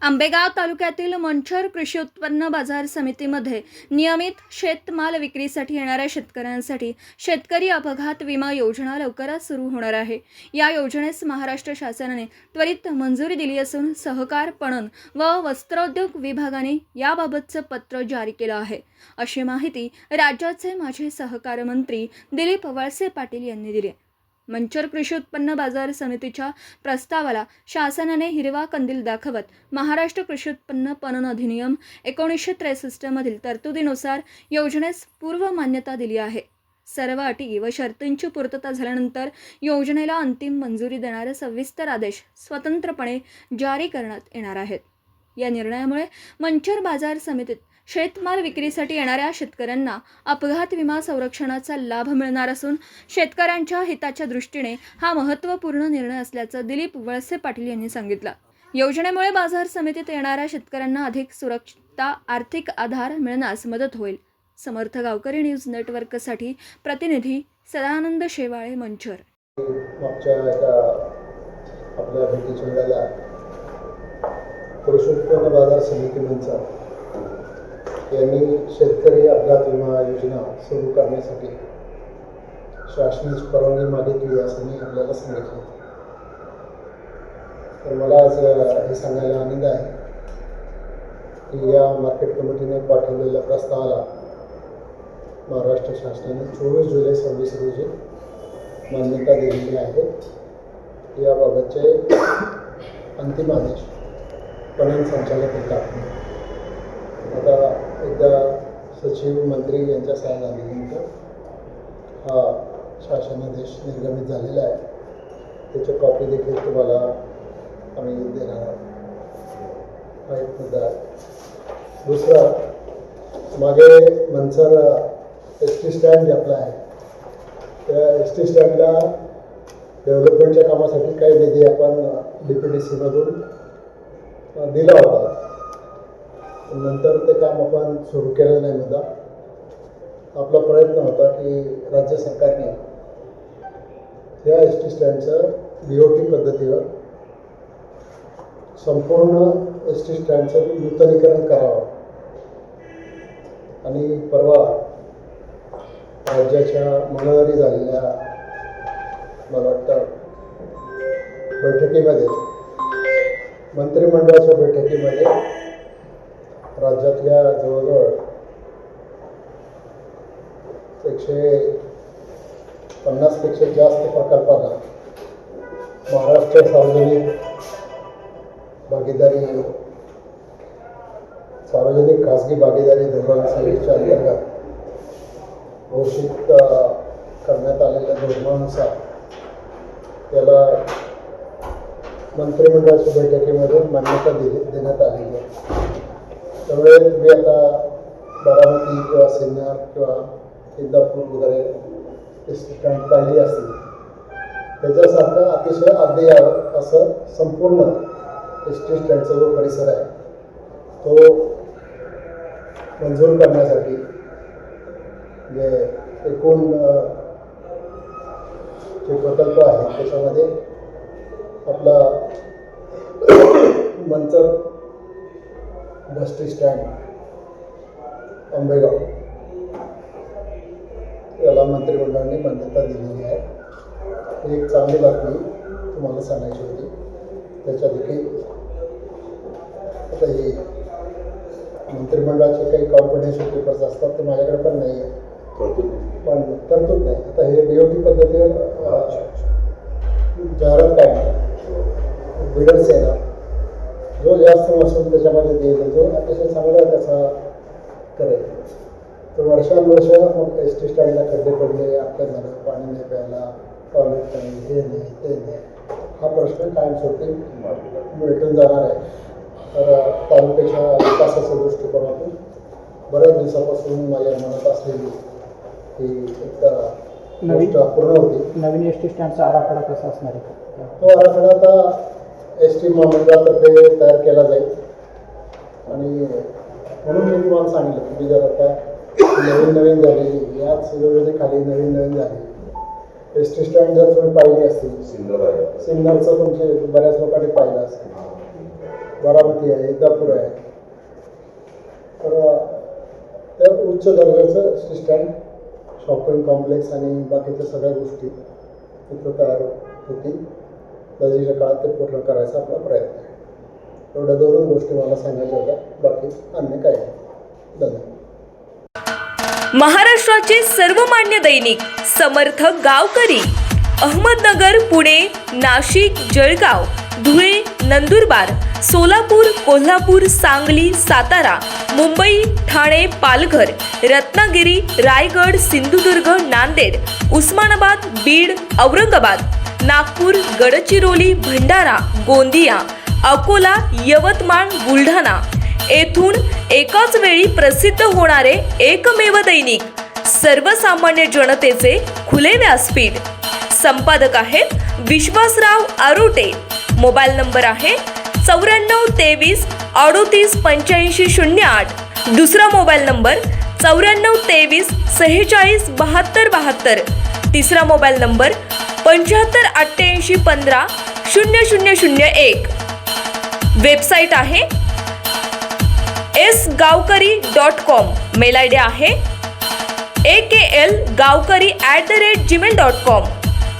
आंबेगाव तालुक्यातील मंचर कृषी उत्पन्न बाजार समितीमध्ये नियमित शेतमाल विक्रीसाठी येणाऱ्या शेतकऱ्यांसाठी शेतकरी अपघात विमा योजना लवकरच सुरू होणार आहे। या योजनेस महाराष्ट्र शासनाने त्वरित मंजुरी दिली असून सहकार पणन व वस्त्रोद्योग विभागाने याबाबतचं पत्र जारी केलं आहे, अशी माहिती राज्याचे माजी सहकार मंत्री दिलीप वळसे पाटील यांनी दिली। मंचर कृषी उत्पन्न बाजार समितीच्या प्रस्तावाला शासनाने हिरवा कंदील दाखवत महाराष्ट्र कृषी उत्पन्न पणन अधिनियम 1963 मधील तरतुदीनुसार योजनेस पूर्व मान्यता दिली आहे। सर्व अटी व शर्तींची पूर्तता झाल्यानंतर योजनेला अंतिम मंजुरी देणारे सविस्तर आदेश स्वतंत्रपणे जारी करण्यात येणार आहेत। या निर्णयामुळे मंचर बाजार समितीत शेतमाल विक्रीसाठी येणाऱ्या शेतकऱ्यांना अपघात विमा संरक्षणाचा लाभ मिळणार असून शेतकऱ्यांच्या हिताच्या दृष्टीने हा महत्त्वपूर्ण निर्णय असल्याचं दिलीप वळसे पाटील यांनी सांगितलं। योजनेमुळे बाजार समितीत येणाऱ्या शेतकऱ्यांना अधिक सुरक्षितता, आर्थिक आधार मिळण्यास मदत होईल। समर्थ गावकरी न्यूज नेटवर्कसाठी प्रतिनिधी सदानंद शेवाळे, मंचर। आपल्या भेटीच्या वेळेला कृषी उत्पन्न बाजार समिती मंचर यांनी शेतकरी अपघात विमा योजना सुरू करण्यासाठी शासनाची परवानगी मागितली असं मी आपल्याला सांगितलं। तर मला आज हे सांगायला आनंद आहे की या मार्केट कमिटीने पाठवलेल्या प्रस्तावाला महाराष्ट्र शासनाने 24 जुलै 26 रोजी मान्यता दिलेली आहे। याबाबतचे अंतिम आदेश पणन संचालकांकडे आता एकदा सचिव मंत्री यांच्या सह्या झाल्यानंतर हा शासनादेश निर्गमित झालेला आहे। त्याची कॉपी देखील तुम्हाला आम्ही देणार आहोत। हा एक मुद्दा आहे। दुसरा, मागे मंचर ST स्टँड आपला आहे, त्या ST स्टँडला डेव्हलपमेंटच्या कामासाठी काही निधी आपण DPDCमधून दिला होता। नंतर ते काम आपण सुरू केलं नाही। मुद्दा आपला प्रयत्न होता की राज्य सरकारने या ST स्टँडचं BOT पद्धतीवर संपूर्ण ST स्टँडचं नूतनीकरण करावं आणि परवा राज्याच्या मंगळवारी झालेल्या मला वाटतं बैठकीमध्ये, मंत्रिमंडळाच्या बैठकीमध्ये राज्यातल्या जवळजवळ 150 पेक्षा जास्त प्रकल्पांना महाराष्ट्र सार्वजनिक खासगी भागीदारी धोरण संहितेच्या अंतर्गत घोषित करण्यात आलेल्या धोरणानुसार त्याला मंत्रिमंडळाच्या बैठकीमध्ये मान्यता देण्यात आलेली आहे। त्यामुळे तुम्ही आता बारामती किंवा सिन्नर किंवा इंदापूर वगैरे ST स्टँड पाहिली असतील, त्याच्यासारखं अतिशय अद्ययावत असं संपूर्ण ST स्टँडचा जो परिसर आहे तो मंजूर करण्यासाठी जे एकूण जे प्रकल्प आहे त्याच्यामध्ये आपला मंचर बस स्टँड आंबेगाव याला मंत्रिमंडळाने मान्यता दिलेली आहे। ही एक चांगली बातमी तुम्हाला सांगायची होती। त्याच्या देखील आता ही मंत्रिमंडळाचे काही कॉन्फिडेन्शियल पेपर्स असतात ते माझ्याकडे पण नाही आहे, पण तरतूद नाही। आता हे BOT पद्धतीवर जाहिरात काढणं, बिडर्स येणं, जो जास्त महसूल त्याच्यामध्ये देईल, जो अतिशय चांगला त्याचा करेल, तर वर्षानुवर्ष मग ST स्टँडला खड्डे पडले, अपघात झालं, पाणी नाही प्यायला, टॉयलेट नाही, हे नाही ते नाही, हा प्रश्न कायमस्वरूपी मिटून जाणार आहे। तर तालुक्याच्या विकासाच्या दृष्टिकोनातून बऱ्याच दिवसापासून माझ्या मनात असलेली ही एक गोष्ट पूर्ण होती। नवीन ST स्टँडचा आराखडा कसा असणार आहे? तो आराखडा आता ST महामंडळातर्फे तयार केला जाईल आणि म्हणून मी तुम्हाला सांगितलं की जर आता नवीन झालेली याच योजनेखाली नवीन झाली ST स्टँड जर तुम्ही पाहिली असतील, सिन्नरचं तुमचे बऱ्याच लोकांनी पाहिलं असेल, बारामती आहे, इंदापूर आहे. तर त्या उच्च दर्जाचं स्टँड, शॉपिंग कॉम्प्लेक्स आणि बाकीच्या सगळ्या गोष्टी तिथं तयार होतील. नजीकच्या काळात ते पूर्ण करायचा आपला प्रयत्न आहे. एवढ्या 2 गोष्टी मला सांगायच्या होत्या, बाकी अन्य काय नाही. धन्यवाद. महाराष्ट्राचे सर्वमान्य दैनिक समर्थ गावकरी, अहमदनगर, पुणे, नाशिक, जळगाव, धुळे, नंदुरबार, सोलापूर, कोल्हापूर, सांगली, सातारा, मुंबई, ठाणे, पालघर, रत्नागिरी, रायगड, सिंधुदुर्ग, नांदेड, उस्मानाबाद, बीड, औरंगाबाद, नागपूर, गडचिरोली, भंडारा, गोंदिया, अकोला, यवतमाळ, बुलढाणा येथून एकाच वेळी प्रसिद्ध होणारे एकमेव दैनिक, सर्वसामान्य जनतेचे खुले व्यासपीठ. संपादक आहेत विश्वासराव आरोटे. मोबाईल नंबर आहे 94 23 38 85 08. दुसरा मोबाईल नंबर 94 23 46 72 72. तिसरा मोबाईल नंबर 75 88 15 0001. वेबसाईट आहे sgavkari.com. मेल आय डी आहे akl gavkari@gmail.com.